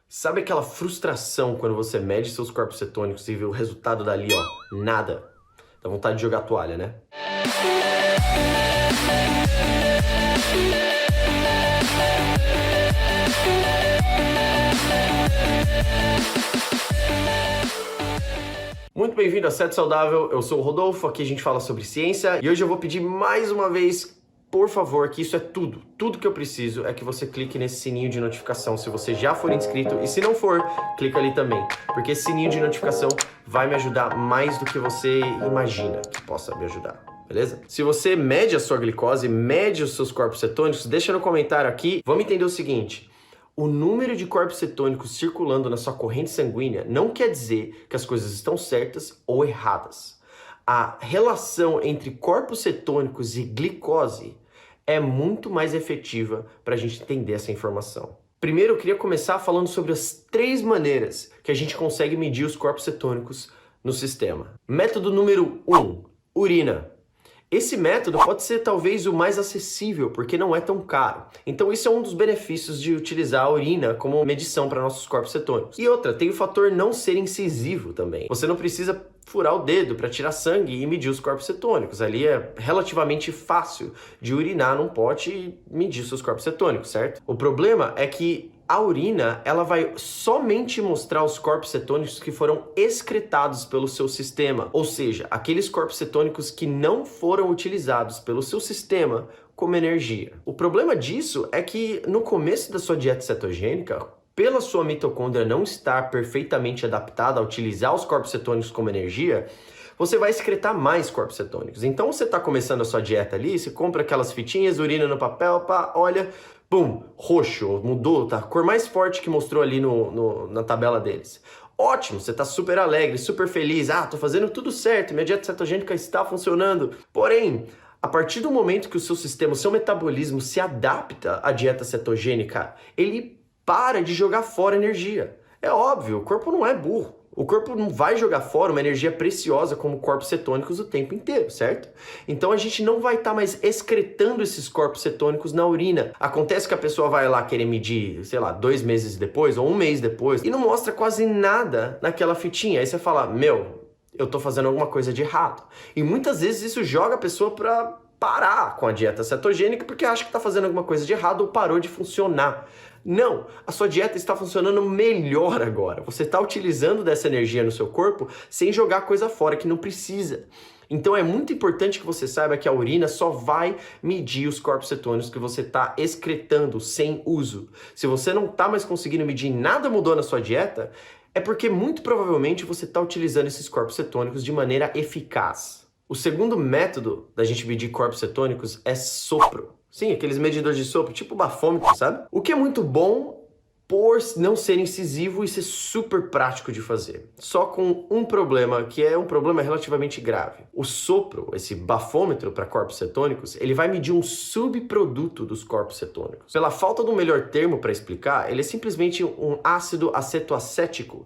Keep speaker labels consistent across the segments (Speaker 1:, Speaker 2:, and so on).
Speaker 1: Sabe aquela frustração quando você mede seus corpos cetônicos e vê o resultado dali, ó, nada? Dá vontade de jogar a toalha, né? Muito bem-vindo a Sete Saudável, eu sou o Rodolfo, aqui a gente fala sobre ciência e hoje eu vou pedir mais uma vez, por favor, que isso é tudo que eu preciso é que você clique nesse sininho de notificação se você já for inscrito e se não for, clica ali também, porque esse sininho de notificação vai me ajudar mais do que você imagina que possa me ajudar. Beleza? Se você mede a sua glicose, mede os seus corpos cetônicos, deixa no comentário aqui. Vamos entender o seguinte: o número de corpos cetônicos circulando na sua corrente sanguínea não quer dizer que as coisas estão certas ou erradas. A relação entre corpos cetônicos e glicose é muito mais efetiva para a gente entender essa informação. Primeiro, eu queria começar falando sobre as 3 maneiras que a gente consegue medir os corpos cetônicos no sistema. Método número 1, urina. Esse método pode ser talvez o mais acessível, porque não é tão caro. Então isso é um dos benefícios de utilizar a urina como medição para nossos corpos cetônicos. E outra, tem o fator não ser incisivo também. Você não precisa furar o dedo para tirar sangue e medir os corpos cetônicos. Ali é relativamente fácil de urinar num pote e medir seus corpos cetônicos, certo? O problema é que a urina, ela vai somente mostrar os corpos cetônicos que foram excretados pelo seu sistema, ou seja, aqueles corpos cetônicos que não foram utilizados pelo seu sistema como energia. O problema disso é que no começo da sua dieta cetogênica, pela sua mitocôndria não estar perfeitamente adaptada a utilizar os corpos cetônicos como energia, você vai excretar mais corpos cetônicos. Então você está começando a sua dieta ali, você compra aquelas fitinhas, urina no papel, pá, olha, bum, roxo, mudou, tá? A cor mais forte que mostrou ali na tabela deles. Ótimo, você tá super alegre, super feliz, tô fazendo tudo certo, minha dieta cetogênica está funcionando. Porém, a partir do momento que o seu sistema, o seu metabolismo se adapta à dieta cetogênica, ele para de jogar fora energia. É óbvio, o corpo não é burro. O corpo não vai jogar fora uma energia preciosa como corpos cetônicos o tempo inteiro, certo? Então a gente não vai estar mais excretando esses corpos cetônicos na urina. Acontece que a pessoa vai lá querer medir, sei lá, 2 meses depois ou 1 mês depois e não mostra quase nada naquela fitinha. Aí você fala, eu tô fazendo alguma coisa de errado. E muitas vezes isso joga a pessoa para parar com a dieta cetogênica porque acha que está fazendo alguma coisa de errado ou parou de funcionar. Não, a sua dieta está funcionando melhor agora. Você está utilizando dessa energia no seu corpo sem jogar coisa fora que não precisa. Então é muito importante que você saiba que a urina só vai medir os corpos cetônicos que você está excretando sem uso. Se você não está mais conseguindo medir e nada mudou na sua dieta, é porque muito provavelmente você está utilizando esses corpos cetônicos de maneira eficaz. O segundo método da gente medir corpos cetônicos é sopro. Sim, aqueles medidores de sopro, tipo bafômetro, sabe? O que é muito bom por não ser incisivo e ser super prático de fazer. Só com um problema, que é um problema relativamente grave. O sopro, esse bafômetro para corpos cetônicos, ele vai medir um subproduto dos corpos cetônicos. Pela falta de um melhor termo para explicar, ele é simplesmente um ácido acetoacético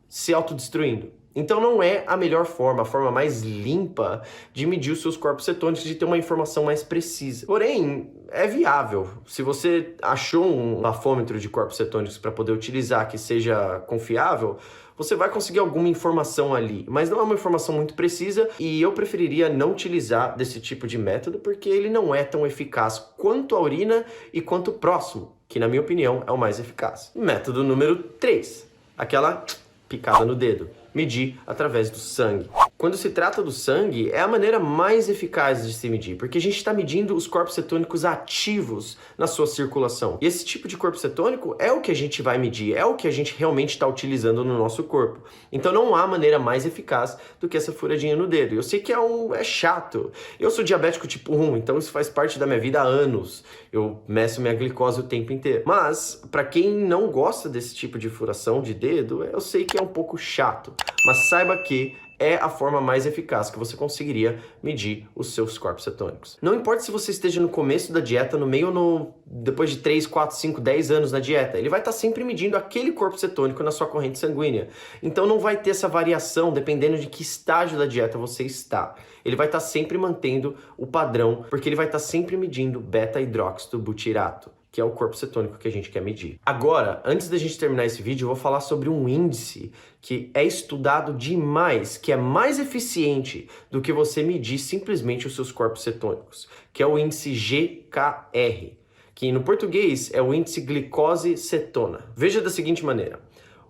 Speaker 1: se autodestruindo. Então não é a melhor forma, a forma mais limpa de medir os seus corpos cetônicos, de ter uma informação mais precisa. Porém, é viável. Se você achou um bafômetro de corpos cetônicos para poder utilizar que seja confiável, você vai conseguir alguma informação ali, mas não é uma informação muito precisa e eu preferiria não utilizar desse tipo de método porque ele não é tão eficaz quanto a urina e quanto o próximo, que na minha opinião é o mais eficaz. Método número 3, aquela picada no dedo. Medir através do sangue. Quando se trata do sangue, é a maneira mais eficaz de se medir, porque a gente está medindo os corpos cetônicos ativos na sua circulação. E esse tipo de corpo cetônico é o que a gente vai medir, é o que a gente realmente está utilizando no nosso corpo. Então não há maneira mais eficaz do que essa furadinha no dedo. Eu sei que é chato. Eu sou diabético tipo 1, então isso faz parte da minha vida há anos. Eu meço minha glicose o tempo inteiro. Mas, para quem não gosta desse tipo de furação de dedo, eu sei que é um pouco chato. Mas saiba que é a forma mais eficaz que você conseguiria medir os seus corpos cetônicos. Não importa se você esteja no começo da dieta, no meio ou depois de 3, 4, 5, 10 anos na dieta, ele vai estar sempre medindo aquele corpo cetônico na sua corrente sanguínea. Então não vai ter essa variação dependendo de que estágio da dieta você está. Ele vai estar sempre mantendo o padrão, porque ele vai estar sempre medindo beta-hidroxibutirato, que é o corpo cetônico que a gente quer medir. Agora, antes da gente terminar esse vídeo, eu vou falar sobre um índice que é estudado demais, que é mais eficiente do que você medir simplesmente os seus corpos cetônicos, que é o índice GKR, que no português é o índice glicose-cetona. Veja da seguinte maneira: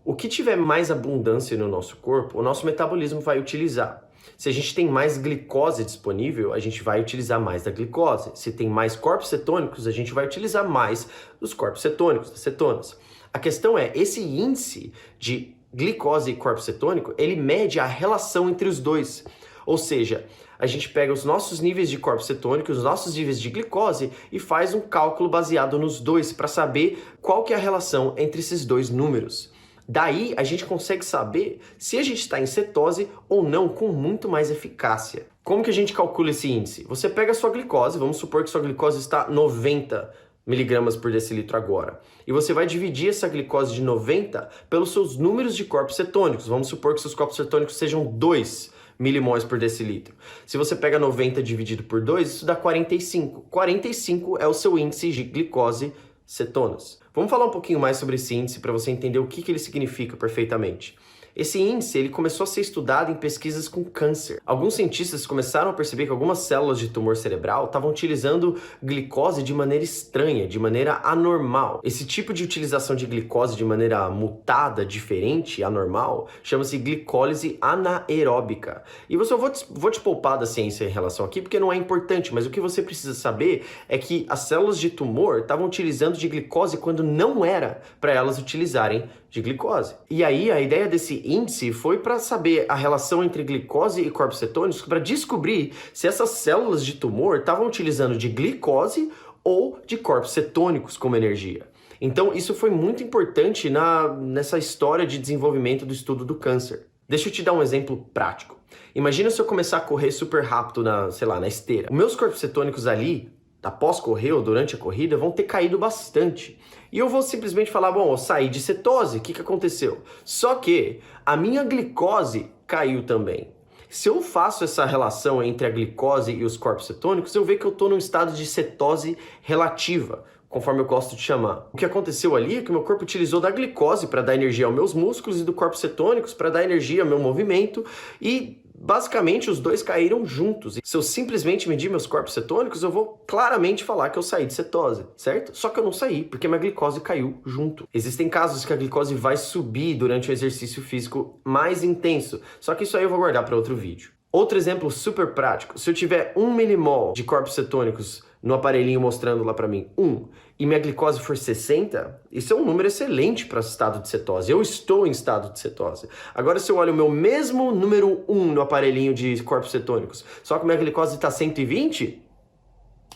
Speaker 1: o que tiver mais abundância no nosso corpo, o nosso metabolismo vai utilizar. Se a gente tem mais glicose disponível, a gente vai utilizar mais da glicose. Se tem mais corpos cetônicos, a gente vai utilizar mais dos corpos cetônicos, das cetonas. A questão é, esse índice de glicose e corpo cetônico, ele mede a relação entre os dois. Ou seja, a gente pega os nossos níveis de corpo cetônico, os nossos níveis de glicose e faz um cálculo baseado nos dois para saber qual que é a relação entre esses dois números. Daí a gente consegue saber se a gente está em cetose ou não com muito mais eficácia. Como que a gente calcula esse índice? Você pega a sua glicose, vamos supor que sua glicose está 90 miligramas por decilitro agora. E você vai dividir essa glicose de 90 pelos seus números de corpos cetônicos. Vamos supor que seus corpos cetônicos sejam 2 milimols por decilitro. Se você pega 90 dividido por 2, isso dá 45. 45 é o seu índice de glicose cetonas. Vamos falar um pouquinho mais sobre esse índice para você entender o que ele significa perfeitamente. Esse índice ele começou a ser estudado em pesquisas com câncer. Alguns cientistas começaram a perceber que algumas células de tumor cerebral estavam utilizando glicose de maneira estranha, de maneira anormal. Esse tipo de utilização de glicose de maneira mutada, diferente, anormal, chama-se glicólise anaeróbica. E eu só vou te poupar da ciência em relação aqui, porque não é importante, mas o que você precisa saber é que as células de tumor estavam utilizando de glicose quando não era para elas utilizarem de glicose. E aí a ideia desse índice foi para saber a relação entre glicose e corpos cetônicos, para descobrir se essas células de tumor estavam utilizando de glicose ou de corpos cetônicos como energia. Então isso foi muito importante nessa história de desenvolvimento do estudo do câncer. Deixa eu te dar um exemplo prático. Imagina se eu começar a correr super rápido na esteira. Os meus corpos cetônicos ali, após correr ou durante a corrida, vão ter caído bastante. E eu vou simplesmente falar, bom, eu saí de cetose, o que aconteceu? Só que a minha glicose caiu também. Se eu faço essa relação entre a glicose e os corpos cetônicos, eu vejo que eu estou num estado de cetose relativa, conforme eu gosto de chamar. O que aconteceu ali é que o meu corpo utilizou da glicose para dar energia aos meus músculos e do corpos cetônicos para dar energia ao meu movimento e basicamente os dois caíram juntos. Se eu simplesmente medir meus corpos cetônicos, eu vou claramente falar que eu saí de cetose, certo? Só que eu não saí, porque minha glicose caiu junto. Existem casos que a glicose vai subir durante o exercício físico mais intenso, só que isso aí eu vou guardar para outro vídeo. Outro exemplo super prático, se eu tiver 1 milimol de corpos cetônicos no aparelhinho mostrando lá para mim, 1, e minha glicose for 60, isso é um número excelente para estado de cetose. Eu estou em estado de cetose. Agora, se eu olho o meu mesmo número 1 no aparelhinho de corpos cetônicos, só que minha glicose está 120,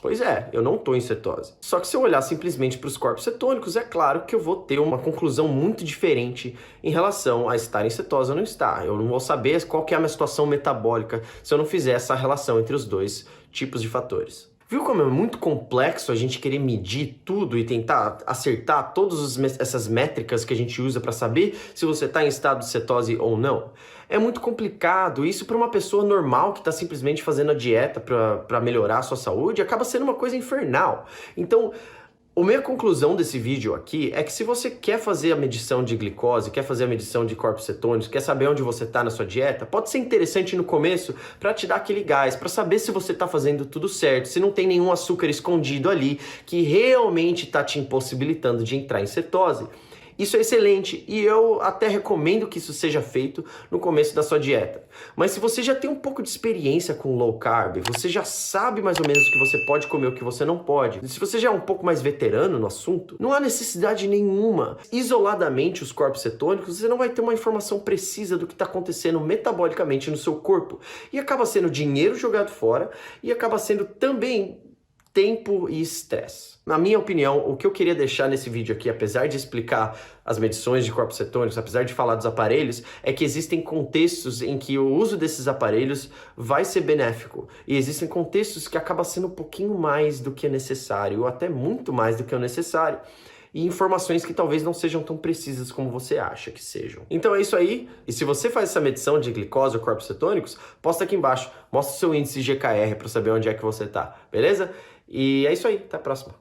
Speaker 1: pois é, eu não estou em cetose. Só que se eu olhar simplesmente para os corpos cetônicos, é claro que eu vou ter uma conclusão muito diferente em relação a estar em cetose ou não estar. Eu não vou saber qual que é a minha situação metabólica se eu não fizer essa relação entre os dois tipos de fatores. Viu como é muito complexo a gente querer medir tudo e tentar acertar todas essas métricas que a gente usa para saber se você está em estado de cetose ou não? É muito complicado. Isso para uma pessoa normal que está simplesmente fazendo a dieta para melhorar a sua saúde acaba sendo uma coisa infernal. Então, a minha conclusão desse vídeo aqui é que se você quer fazer a medição de glicose, quer fazer a medição de corpos cetônicos, quer saber onde você está na sua dieta, pode ser interessante no começo para te dar aquele gás, para saber se você está fazendo tudo certo, se não tem nenhum açúcar escondido ali que realmente está te impossibilitando de entrar em cetose. Isso é excelente e eu até recomendo que isso seja feito no começo da sua dieta. Mas se você já tem um pouco de experiência com low carb, você já sabe mais ou menos o que você pode comer e o que você não pode. Se você já é um pouco mais veterano no assunto, não há necessidade nenhuma. Isoladamente os corpos cetônicos, você não vai ter uma informação precisa do que está acontecendo metabolicamente no seu corpo. E acaba sendo dinheiro jogado fora e acaba sendo também tempo e estresse. Na minha opinião, o que eu queria deixar nesse vídeo aqui, apesar de explicar as medições de corpos cetônicos, apesar de falar dos aparelhos, é que existem contextos em que o uso desses aparelhos vai ser benéfico. E existem contextos que acaba sendo um pouquinho mais do que é necessário, ou até muito mais do que é necessário. E informações que talvez não sejam tão precisas como você acha que sejam. Então é isso aí. E se você faz essa medição de glicose ou corpos cetônicos, posta aqui embaixo. Mostra o seu índice GKR para saber onde é que você tá, beleza? E é isso aí. Até a próxima.